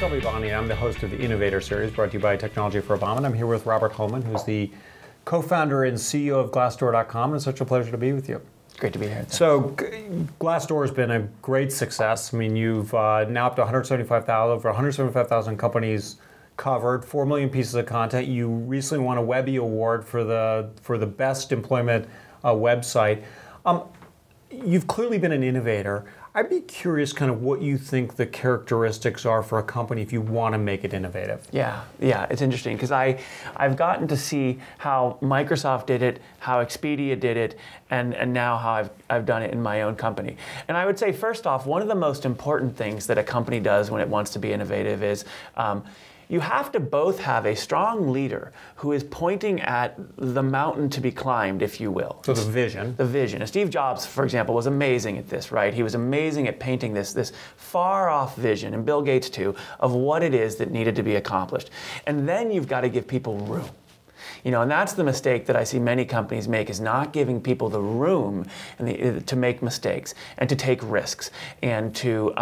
Shelby Bonnie. I'm the host of the Innovator Series brought to you by Technology for Obama. And I'm here with Robert Hohman, who's the co-founder and CEO of Glassdoor.com. And it's such a pleasure to be with you. Great to be here. So Glassdoor has been a great success. I mean, you've now up to over 175,000 companies covered, 4 million pieces of content. You recently won a Webby Award for the best employment website. You've clearly been an innovator. I'd be curious kind of what you think the characteristics are for a company if you want to make it innovative. Yeah, it's interesting because I've gotten to see how Microsoft did it, how Expedia did it, and now how I've done it in my own company. And I would say, first off, one of the most important things that a company does when it wants to be innovative is you have to both have a strong leader who is pointing at the mountain to be climbed, if you will. So the vision. The vision. And Steve Jobs, for example, was amazing at this, right? He was amazing at painting this far-off vision, and Bill Gates too, of what it is that needed to be accomplished. And then you've got to give people room. You know, and that's the mistake that I see many companies make, is not giving people the room to make mistakes and to take risks and to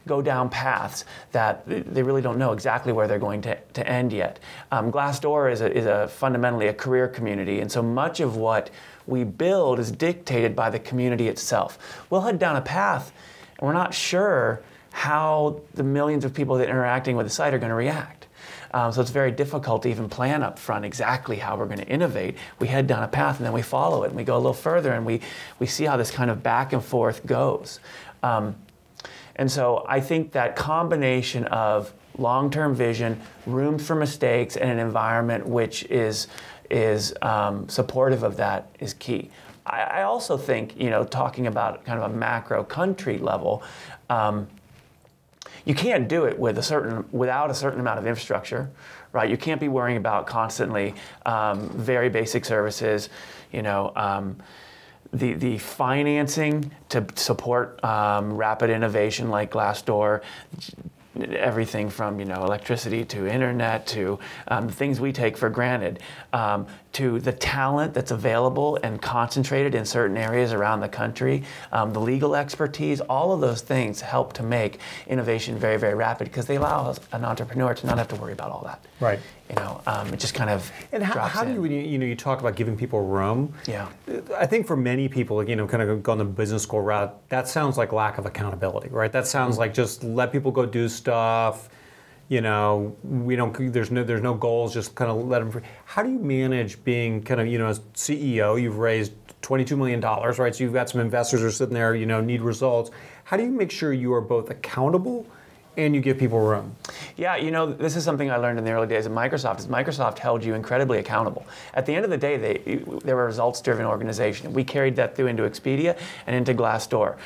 go down paths that they really don't know exactly where they're going to end yet. Glassdoor is fundamentally a career community, and so much of what we build is dictated by the community itself. We'll head down a path, and we're not sure how the millions of people that are interacting with the site are going to react. So it's very difficult to even plan up front exactly how we're going to innovate. We head down a path and then we follow it and we go a little further and we see how this kind of back and forth goes. And so I think that combination of long-term vision, room for mistakes, and an environment which is supportive of that is key. I also think, you know, talking about kind of a macro country level, you can't do it without a certain amount of infrastructure, right? You can't be worrying about constantly very basic services, you know, the financing to support rapid innovation like Glassdoor, everything from, you know, electricity to internet to things we take for granted, to the talent that's available and concentrated in certain areas around the country, the legal expertise, all of those things help to make innovation very, very rapid because they allow an entrepreneur to not have to worry about all that. Right. You know, it just kind of And how do you talk about giving people room? Yeah. I think for many people, you know, kind of gone the business school route, that sounds like lack of accountability, right? That sounds like just let people go do stuff. You know, there's no goals, just kind of let them free. How do you manage being kind of, you know, as CEO, you've raised $22 million, right? So you've got some investors who are sitting there, you know, need results. How do you make sure you are both accountable and you give people room? Yeah, you know, this is something I learned in the early days of Microsoft, is Microsoft held you incredibly accountable. At the end of the day, they were a results-driven organization. We carried that through into Expedia and into Glassdoor.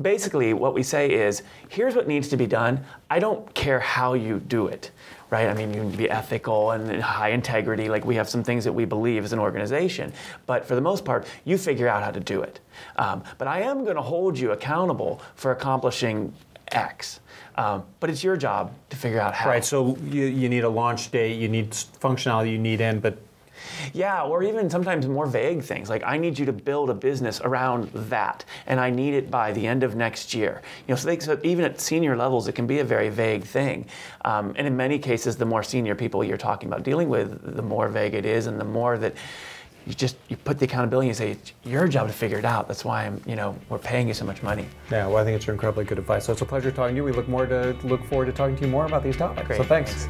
Basically, what we say is, here's what needs to be done. I don't care how you do it, right? I mean, you can be ethical and high integrity, like we have some things that we believe as an organization, but for the most part, you figure out how to do it. But I am going to hold you accountable for accomplishing X. But it's your job to figure out how. Right, so you need a launch date, you need functionality, you need but... Yeah, or even sometimes more vague things, like I need you to build a business around that, and I need it by the end of next year. You know, so even at senior levels, it can be a very vague thing. And in many cases, the more senior people you're talking about dealing with, the more vague it is, and the more that you put the accountability and say, it's your job to figure it out. That's why we're paying you so much money. Yeah, well, I think it's incredibly good advice. So it's a pleasure talking to you. We look forward to talking to you more about these topics. Great. So thanks.